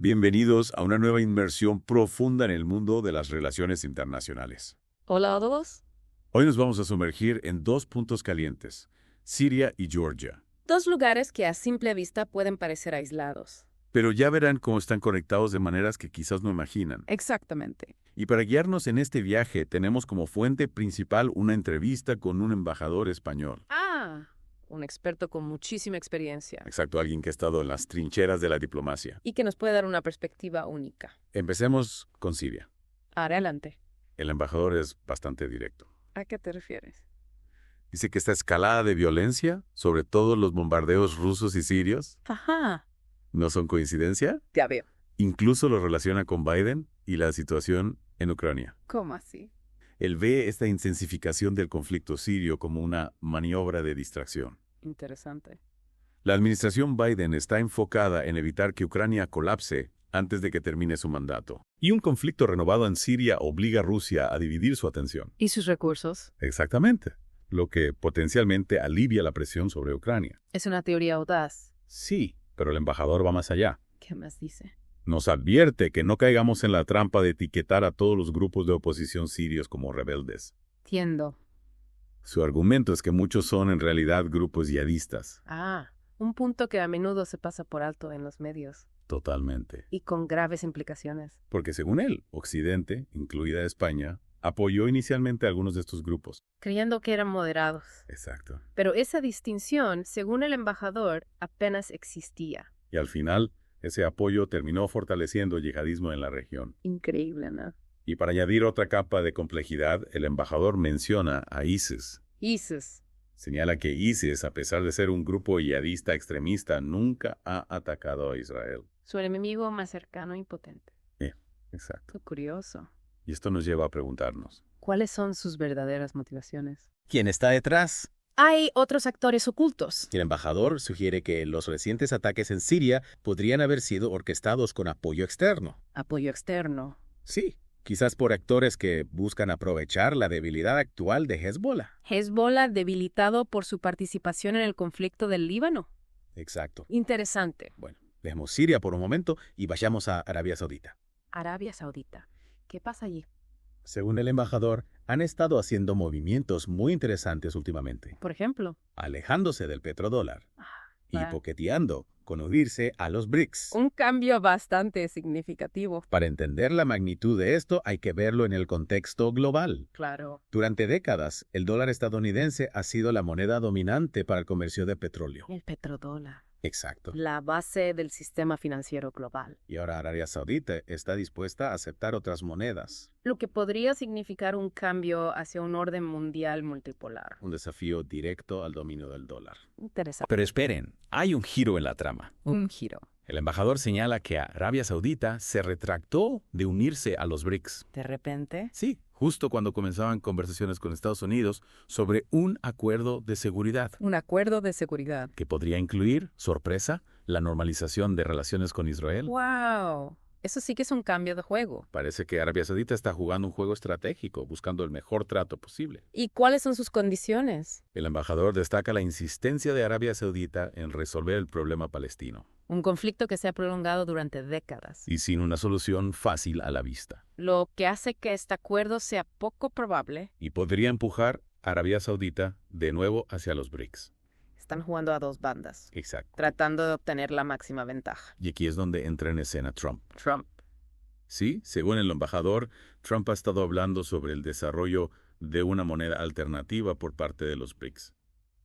Bienvenidos a una nueva inmersión profunda en el mundo de las relaciones internacionales. Hola a todos. Hoy nos vamos a sumergir en dos puntos calientes, Siria y Georgia. Dos lugares que a simple vista pueden parecer aislados. Pero ya verán cómo están conectados de maneras que quizás no imaginan. Exactamente. Y para guiarnos en este viaje tenemos como fuente principal una entrevista con un embajador español. Un experto con muchísima experiencia. Exacto, alguien que ha estado en las trincheras de la diplomacia. Y que nos puede dar una perspectiva única. Empecemos con Siria. Adelante. El embajador es bastante directo. ¿A qué te refieres? Dice que esta escalada de violencia, sobre todo los bombardeos rusos y sirios, Ajá. no son coincidencia. Ya veo. Incluso lo relaciona con Biden y la situación en Ucrania. ¿Cómo así? Él ve esta intensificación del conflicto sirio como una maniobra de distracción. Interesante. La administración Biden está enfocada en evitar que Ucrania colapse antes de que termine su mandato. Y un conflicto renovado en Siria obliga a Rusia a dividir su atención. ¿Y sus recursos? Exactamente, lo que potencialmente alivia la presión sobre Ucrania. Es una teoría audaz. Sí, pero el embajador va más allá. ¿Qué más dice? Nos advierte que no caigamos en la trampa de etiquetar a todos los grupos de oposición sirios como rebeldes. Entiendo. Su argumento es que muchos son en realidad grupos yihadistas. Un punto que a menudo se pasa por alto en los medios. Totalmente. Y con graves implicaciones. Porque según él, Occidente, incluida España, apoyó inicialmente a algunos de estos grupos. Creyendo que eran moderados. Exacto. Pero esa distinción, según el embajador, apenas existía. Y al final, ese apoyo terminó fortaleciendo el yihadismo en la región. Increíble, ¿no? Y para añadir otra capa de complejidad, el embajador menciona a ISIS. ISIS. Señala que ISIS, a pesar de ser un grupo yihadista extremista, nunca ha atacado a Israel. Su enemigo más cercano y potente. Exacto. Qué curioso. Y esto nos lleva a preguntarnos. ¿Cuáles son sus verdaderas motivaciones? ¿Quién está detrás? Hay otros actores ocultos. El embajador sugiere que los recientes ataques en Siria podrían haber sido orquestados con apoyo externo. Apoyo externo. Sí, quizás por actores que buscan aprovechar la debilidad actual de Hezbollah. Hezbollah debilitado por su participación en el conflicto del Líbano. Exacto. Interesante. Bueno, dejemos Siria por un momento y vayamos a Arabia Saudita. Arabia Saudita. ¿Qué pasa allí? Según el embajador, han estado haciendo movimientos muy interesantes últimamente, Por ejemplo. alejándose del petrodólar y va. coqueteando con unirse a los BRICS. Un cambio bastante significativo. Para entender la magnitud de esto hay que verlo en el contexto global. Claro. Durante décadas, el dólar estadounidense ha sido la moneda dominante para el comercio de petróleo. El petrodólar. Exacto. La base del sistema financiero global. Y ahora Arabia Saudita está dispuesta a aceptar otras monedas. Lo que podría significar un cambio hacia un orden mundial multipolar. Un desafío directo al dominio del dólar. Interesante. Pero esperen, hay un giro en la trama. Un giro. El embajador señala que Arabia Saudita se retractó de unirse a los BRICS. De repente. Sí, justo cuando comenzaban conversaciones con Estados Unidos sobre un acuerdo de seguridad Un acuerdo de seguridad. que podría incluir, sorpresa, la normalización de relaciones con Israel. ¡Wow! Eso sí que es un cambio de juego. Parece que Arabia Saudita está jugando un juego estratégico, buscando el mejor trato posible. ¿Y cuáles son sus condiciones? El embajador destaca la insistencia de Arabia Saudita en resolver el problema palestino, Un conflicto que se ha prolongado durante décadas. y sin una solución fácil a la vista. Lo que hace que este acuerdo sea poco probable. Y podría empujar a Arabia Saudita de nuevo hacia los BRICS. Están jugando a dos bandas, Exacto. tratando de obtener la máxima ventaja. Y aquí es donde entra en escena Trump. Trump. Sí, según el embajador, Trump ha estado hablando sobre el desarrollo de una moneda alternativa por parte de los BRICS.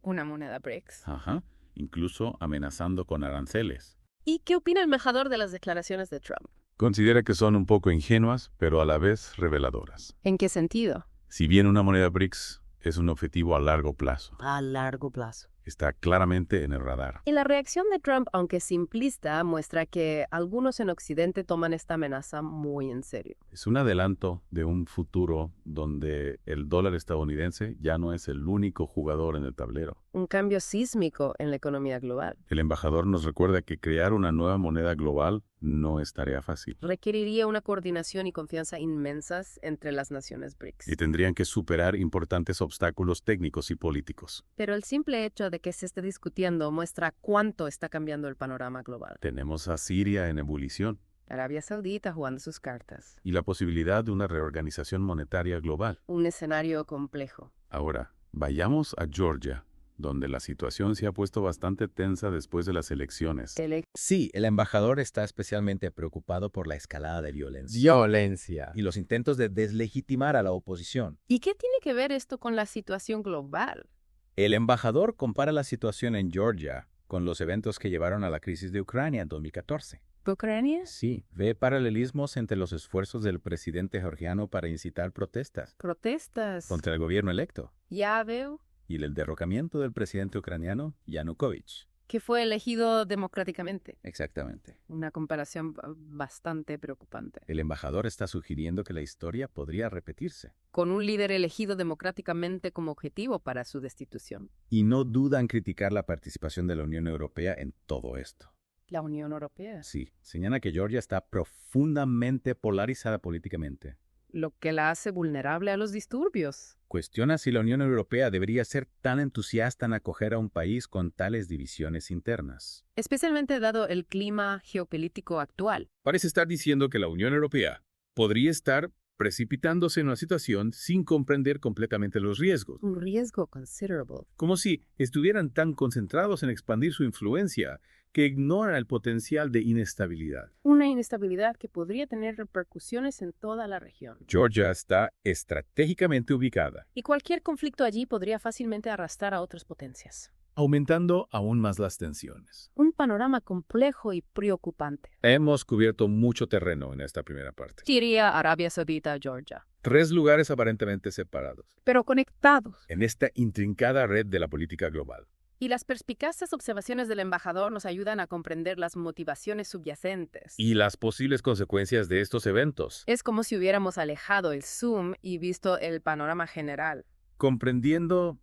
Una moneda BRICS. Ajá, incluso amenazando con aranceles. ¿Y qué opina el embajador de las declaraciones de Trump? Considera que son un poco ingenuas, pero a la vez reveladoras. ¿En qué sentido? Si bien una moneda BRICS es un objetivo a largo plazo, A largo plazo. está claramente en el radar. Y la reacción de Trump, aunque simplista, muestra que algunos en Occidente toman esta amenaza muy en serio. Es un adelanto de un futuro donde el dólar estadounidense ya no es el único jugador en el tablero. Un cambio sísmico en la economía global. El embajador nos recuerda que crear una nueva moneda global no es tarea fácil. Requeriría una coordinación y confianza inmensas entre las naciones BRICS. Y tendrían que superar importantes obstáculos técnicos y políticos. Pero el simple hecho de que se esté discutiendo muestra cuánto está cambiando el panorama global. Tenemos a Siria en ebullición. Arabia Saudita jugando sus cartas. Y la posibilidad de una reorganización monetaria global. Un escenario complejo. Ahora, vayamos a Georgia, donde la situación se ha puesto bastante tensa después de las elecciones. Sí, el embajador está especialmente preocupado por la escalada de violencia Violencia. y los intentos de deslegitimar a la oposición. ¿Y qué tiene que ver esto con la situación global? El embajador compara la situación en Georgia con los eventos que llevaron a la crisis de Ucrania en 2014. ¿Ucrania? Sí, ve paralelismos entre los esfuerzos del presidente georgiano para incitar protestas Protestas. contra el gobierno electo Ya veo y el derrocamiento del presidente ucraniano Yanukovych. que fue elegido democráticamente. Exactamente. Una comparación bastante preocupante. El embajador está sugiriendo que la historia podría repetirse. Con un líder elegido democráticamente como objetivo para su destitución. Y no duda en criticar la participación de la Unión Europea en todo esto. La Unión Europea. Sí, señala que Georgia está profundamente polarizada políticamente. Lo que la hace vulnerable a los disturbios. Cuestiona si la Unión Europea debería ser tan entusiasta en acoger a un país con tales divisiones internas. Especialmente dado el clima geopolítico actual. Parece estar diciendo que la Unión Europea podría estar precipitándose en una situación sin comprender completamente los riesgos, Un riesgo considerable. como si estuvieran tan concentrados en expandir su influencia que ignoran el potencial de inestabilidad. Una inestabilidad que podría tener repercusiones en toda la región. Georgia está estratégicamente ubicada, Y cualquier conflicto allí podría fácilmente arrastrar a otras potencias. aumentando aún más las tensiones. Un panorama complejo y preocupante. Hemos cubierto mucho terreno en esta primera parte. Siria, Arabia Saudita, Georgia. 3 lugares aparentemente separados Pero conectados. en esta intrincada red de la política global. Y las perspicaces observaciones del embajador nos ayudan a comprender las motivaciones subyacentes. Y las posibles consecuencias de estos eventos. Es como si hubiéramos alejado el zoom y visto el panorama general. Comprendiendo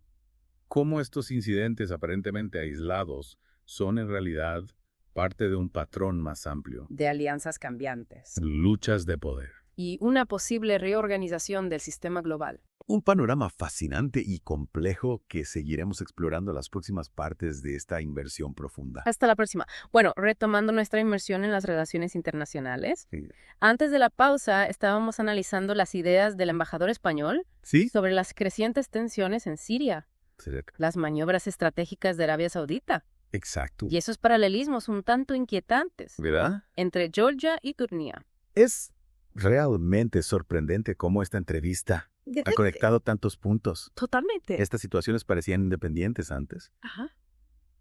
cómo estos incidentes aparentemente aislados son en realidad parte de un patrón más amplio. De alianzas cambiantes. Luchas de poder. Y una posible reorganización del sistema global. Un panorama fascinante y complejo que seguiremos explorando las próximas partes de esta inversión profunda. Hasta la próxima. Bueno, retomando nuestra inmersión en las relaciones internacionales. Sí. Antes de la pausa, estábamos analizando las ideas del embajador español ¿Sí? sobre las crecientes tensiones en Siria, las maniobras estratégicas de Arabia Saudita Exacto. y esos paralelismos un tanto inquietantes ¿Verdad? entre Georgia y Turquía. Es realmente sorprendente cómo esta entrevista ha conectado tantos puntos. Totalmente. Estas situaciones parecían independientes antes, Ajá.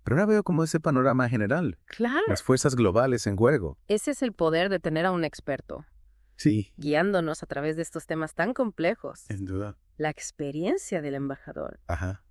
pero ahora veo como ese panorama general. Claro. Las fuerzas globales en juego. Ese es el poder de tener a un experto Sí. guiándonos a través de estos temas tan complejos. Sin duda. La experiencia del embajador Ajá.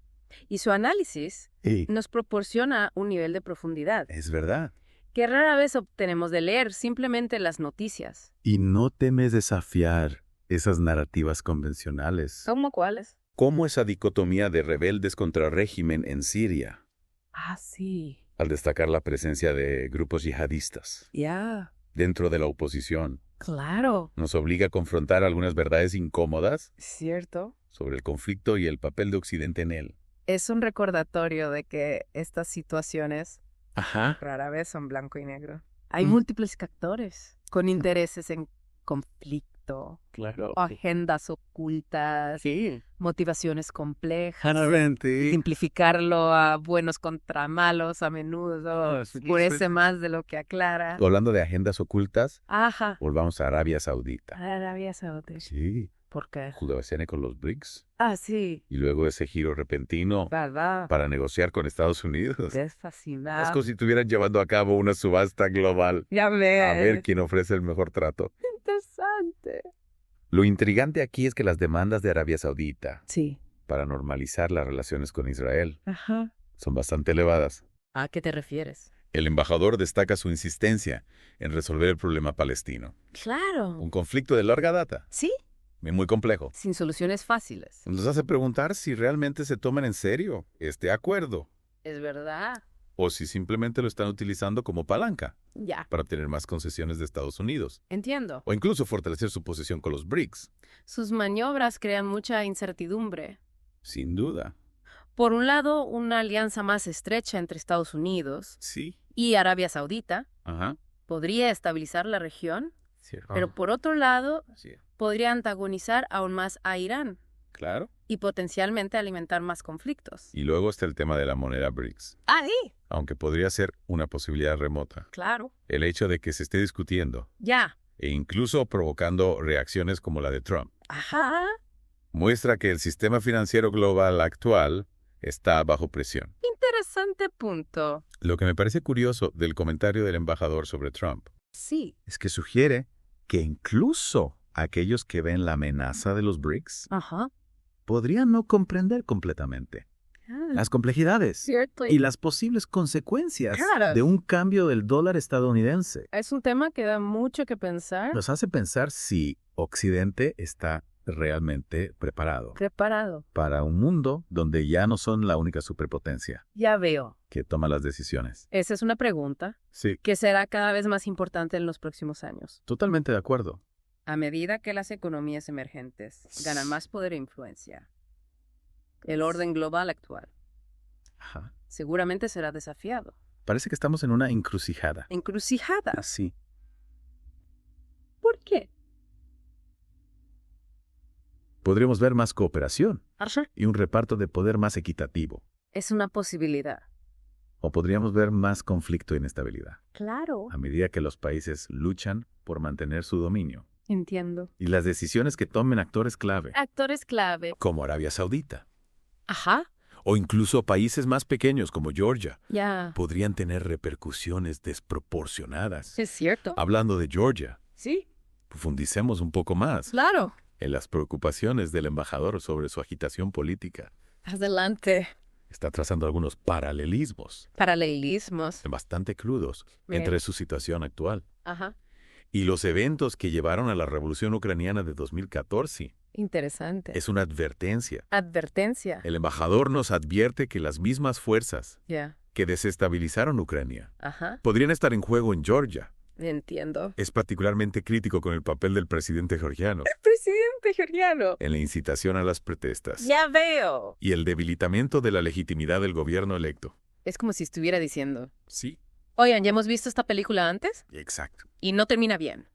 y su análisis Y nos proporciona un nivel de profundidad es verdad. que rara vez obtenemos de leer simplemente las noticias. Y no temes desafiar esas narrativas convencionales. ¿Cómo cuáles? ¿Cómo esa dicotomía de rebeldes contra régimen en Siria, Ah, sí. al destacar la presencia de grupos yihadistas Ya. dentro de la oposición, Claro. nos obliga a confrontar algunas verdades incómodas Cierto. sobre el conflicto y el papel de Occidente en él? Es un recordatorio de que estas situaciones Ajá. rara vez son blanco y negro. Hay múltiples actores con intereses en conflicto, Claro. o agendas ocultas, Sí. motivaciones complejas. Claramente. Simplificarlo a buenos contra malos a menudo oscurece más de lo que aclara. Hablando de agendas ocultas, Ajá. volvamos a Arabia Saudita. Arabia Saudita. Sí. ¿Por qué? Judeoasiánica con los BRICS. Ah, sí. Y luego ese giro repentino ¿Verdad? para negociar con Estados Unidos. Es fascinante. Es como si estuvieran llevando a cabo una subasta global. Ya A ves. ver quién ofrece el mejor trato. Interesante. Lo intrigante aquí es que las demandas de Arabia Saudita Sí. para normalizar las relaciones con Israel Ajá. son bastante elevadas. ¿A qué te refieres? El embajador destaca su insistencia en resolver el problema palestino. Claro. Un conflicto de larga data Sí. y muy complejo. Sin soluciones fáciles. Nos hace preguntar si realmente se toman en serio este acuerdo Es verdad. o si simplemente lo están utilizando como palanca Ya. para obtener más concesiones de Estados Unidos Entiendo. o incluso fortalecer su posición con los BRICS. Sus maniobras crean mucha incertidumbre. Sin duda. Por un lado, una alianza más estrecha entre Estados Unidos Sí. y Arabia Saudita, Ajá. Podría estabilizar la región, Cierto. pero por otro lado, Sí. podría antagonizar aún más a Irán Claro. y potencialmente alimentar más conflictos. Y luego está el tema de la moneda BRICS, Sí, aunque podría ser una posibilidad remota. claro. El hecho de que se esté discutiendo Ya. e incluso provocando reacciones como la de Trump Ajá. muestra que el sistema financiero global actual está bajo presión. Interesante punto. Lo que me parece curioso del comentario del embajador sobre Trump Sí. Es que sugiere que incluso aquellos que ven la amenaza de los BRICS Ajá. podrían no comprender completamente las complejidades Cierto. y las posibles consecuencias Claro. de un cambio del dólar estadounidense. Es un tema que da mucho que pensar. Nos hace pensar si Occidente está realmente preparado Preparado. para un mundo donde ya no son la única superpotencia Ya veo. que toma las decisiones. Esa es una pregunta Sí, que será cada vez más importante en los próximos años, totalmente de acuerdo. a medida que las economías emergentes ganan más poder e influencia. El orden global actual Ajá. seguramente será desafiado. Parece que estamos en una encrucijada. Encrucijada. Así. ¿Por qué? Podríamos ver más cooperación Ajá. y un reparto de poder más equitativo. Es una posibilidad. O podríamos ver más conflicto e inestabilidad, Claro. a medida que los países luchan por mantener su dominio. Entiendo. Y las decisiones que tomen actores clave. Actores clave. como Arabia Saudita Ajá. o incluso países más pequeños como Georgia Ya. podrían tener repercusiones desproporcionadas. Es cierto. Hablando de Georgia, Sí. profundicemos un poco más Claro. en las preocupaciones del embajador sobre su agitación política. Adelante. Está trazando algunos paralelismos Paralelismos. bastante crudos Bien. entre su situación actual Ajá. y los eventos que llevaron a la revolución ucraniana de 2014. Interesante. Es una advertencia. Advertencia. El embajador nos advierte que las mismas fuerzas Ya. que desestabilizaron Ucrania Ajá. podrían estar en juego en Georgia. Entiendo. Es particularmente crítico con el papel del presidente georgiano Presidente georgiano. en la incitación a las protestas Ya veo. y el debilitamiento de la legitimidad del gobierno electo. Es como si estuviera diciendo, Sí, oigan, ¿ya hemos visto esta película antes? exacto. Y no termina bien.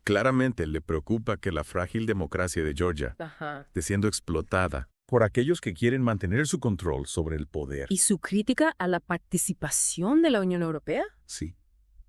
Claramente le preocupa que la frágil democracia de Georgia Ajá. esté siendo explotada por aquellos que quieren mantener su control sobre el poder. ¿Y su crítica a la participación de la Unión Europea? Sí,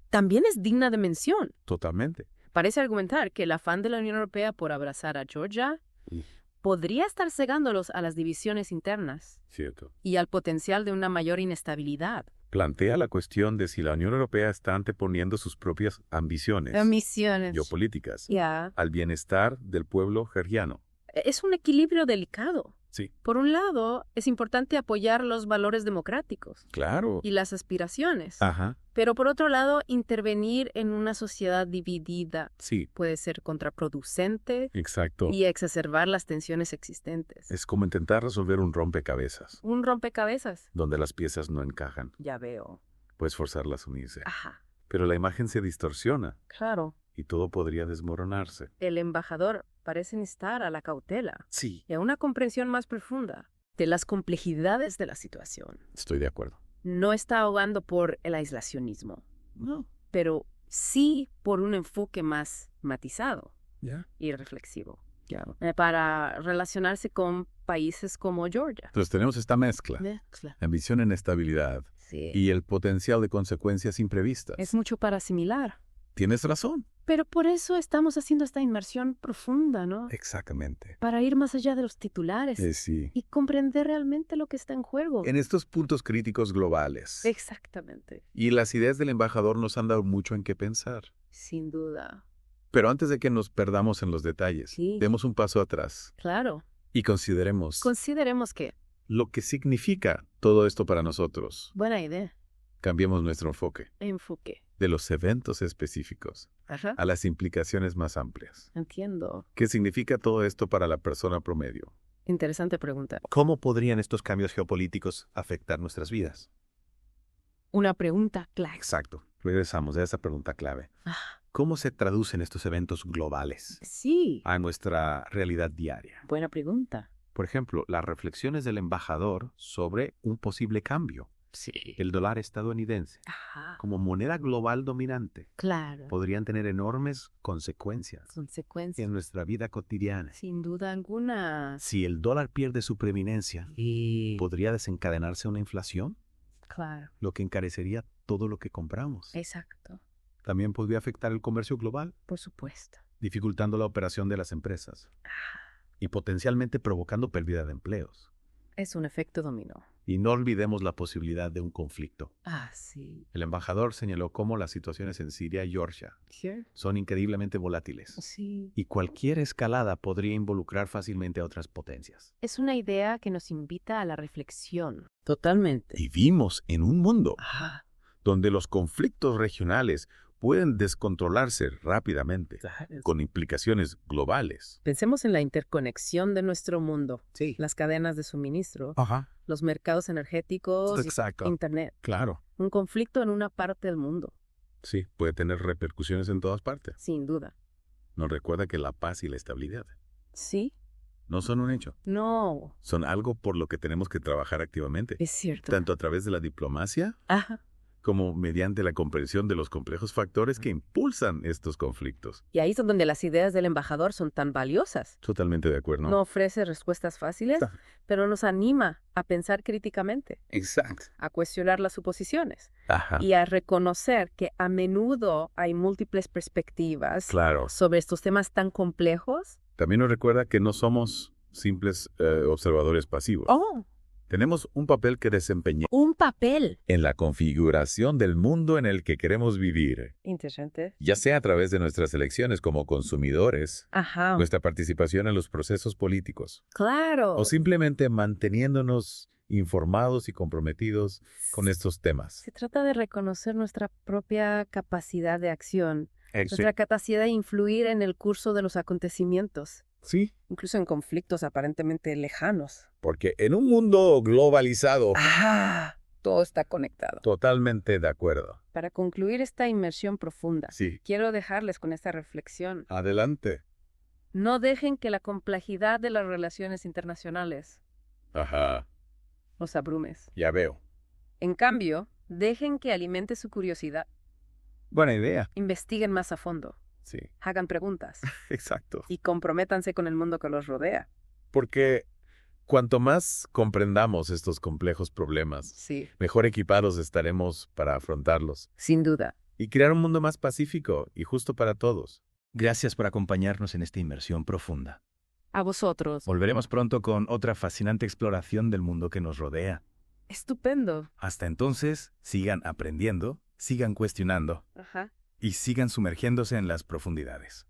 También es digna de mención. totalmente. Parece argumentar que el afán de la Unión Europea por abrazar a Georgia Mm. podría estar cegándolos a las divisiones internas Cierto. y al potencial de una mayor inestabilidad. Plantea la cuestión de si la Unión Europea está anteponiendo sus propias ambiciones Misiones. geopolíticas Ya. al bienestar del pueblo georgiano. Es un equilibrio delicado. Sí, Por un lado, es importante apoyar los valores democráticos claro. y las aspiraciones, Ajá, pero por otro lado, intervenir en una sociedad dividida sí, puede ser contraproducente exacto. y exacerbar las tensiones existentes. Es como intentar resolver un rompecabezas, Un rompecabezas. donde las piezas no encajan. Ya veo. Puedes forzarlas a unirse. Ajá, Pero la imagen se distorsiona claro. y todo podría desmoronarse. El embajador parece instar a la cautela Sí, y a una comprensión más profunda de las complejidades de la situación. estoy de acuerdo. No está ahogando por el aislacionismo, No, pero sí por un enfoque más matizado ya. y reflexivo para relacionarse con países como Georgia. Entonces tenemos esta mezcla, ambición en estabilidad Sí. y el potencial de consecuencias imprevistas. Es mucho para asimilar. Tienes razón. Pero por eso estamos haciendo esta inmersión profunda, ¿no? Exactamente. Para ir más allá de los titulares Sí. y comprender realmente lo que está en juego. En estos puntos críticos globales. Exactamente. Y las ideas del embajador nos han dado mucho en qué pensar. Sin duda. Pero antes de que nos perdamos en los detalles, Sí. demos un paso atrás Claro. y consideremos Consideremos que. lo que significa todo esto para nosotros. Buena idea. Cambiemos nuestro enfoque Enfoque. de los eventos específicos Ajá. a las implicaciones más amplias. Entiendo. ¿Qué significa todo esto para la persona promedio? Interesante pregunta. ¿Cómo podrían estos cambios geopolíticos afectar nuestras vidas? Una pregunta clave. Exacto. Regresamos a esa pregunta clave. Ah, ¿Cómo se traducen estos eventos globales sí. A nuestra realidad diaria. Buena pregunta. Por ejemplo, las reflexiones del embajador sobre un posible cambio Sí. El dólar estadounidense, Ajá. como moneda global dominante, Claro. podrían tener enormes consecuencias Consecuencias. en nuestra vida cotidiana. Sin duda alguna. Si el dólar pierde su preeminencia, Sí. podría desencadenarse una inflación, Claro. lo que encarecería todo lo que compramos. Exacto. También podría afectar el comercio global, Por supuesto. dificultando la operación de las empresas y potencialmente provocando pérdida de empleos. Es un efecto dominó. Y no olvidemos la posibilidad de un conflicto. Ah, sí. El embajador señaló cómo las situaciones en Siria y Georgia ¿Qué? son increíblemente volátiles. Sí. Y cualquier escalada podría involucrar fácilmente a otras potencias. Es una idea que nos invita a la reflexión. Totalmente. Vivimos en un mundo Ajá. donde los conflictos regionales pueden descontrolarse rápidamente, con implicaciones globales. Pensemos en la interconexión de nuestro mundo. Sí. Las cadenas de suministro, Ajá, los mercados energéticos, Exacto. Internet. claro. Un conflicto en una parte del mundo, Sí, puede tener repercusiones en todas partes. sin duda. Nos recuerda que la paz y la estabilidad ¿Sí? no son un hecho, No. son algo por lo que tenemos que trabajar activamente, Es cierto. tanto a través de la diplomacia Ajá. como mediante la comprensión de los complejos factores que impulsan estos conflictos. Y ahí es donde las ideas del embajador son tan valiosas. Totalmente de acuerdo. No ofrece respuestas fáciles, pero nos anima a pensar críticamente, Exacto. a cuestionar las suposiciones Ajá. y a reconocer que a menudo hay múltiples perspectivas Claro. sobre estos temas tan complejos. También nos recuerda que no somos simples observadores pasivos. ¡Oh! Tenemos un papel que desempeñar Un papel. en la configuración del mundo en el que queremos vivir, Interesante. ya sea a través de nuestras elecciones como consumidores, Ajá. nuestra participación en los procesos políticos, Claro. o simplemente manteniéndonos informados y comprometidos con estos temas. Se trata de reconocer nuestra propia capacidad de acción, nuestra capacidad de influir en el curso de los acontecimientos, Sí, incluso en conflictos aparentemente lejanos. porque en un mundo globalizado, ¡Ah! Todo está conectado. totalmente de acuerdo. Para concluir esta inmersión profunda, Sí. quiero dejarles con esta reflexión. Adelante. No dejen que la complejidad de las relaciones internacionales Ajá, los abrumes. ya veo. En cambio, dejen que alimente su curiosidad. Buena idea. Investiguen más a fondo, Sí, hagan preguntas exacto. y comprométanse con el mundo que los rodea. Porque cuanto más comprendamos estos complejos problemas, Sí, mejor equipados estaremos para afrontarlos sin duda. y crear un mundo más pacífico y justo para todos. Gracias por acompañarnos en esta inmersión profunda. A vosotros. Volveremos pronto con otra fascinante exploración del mundo que nos rodea. Estupendo. Hasta entonces, sigan aprendiendo, sigan cuestionando Ajá. y sigan sumergiéndose en las profundidades.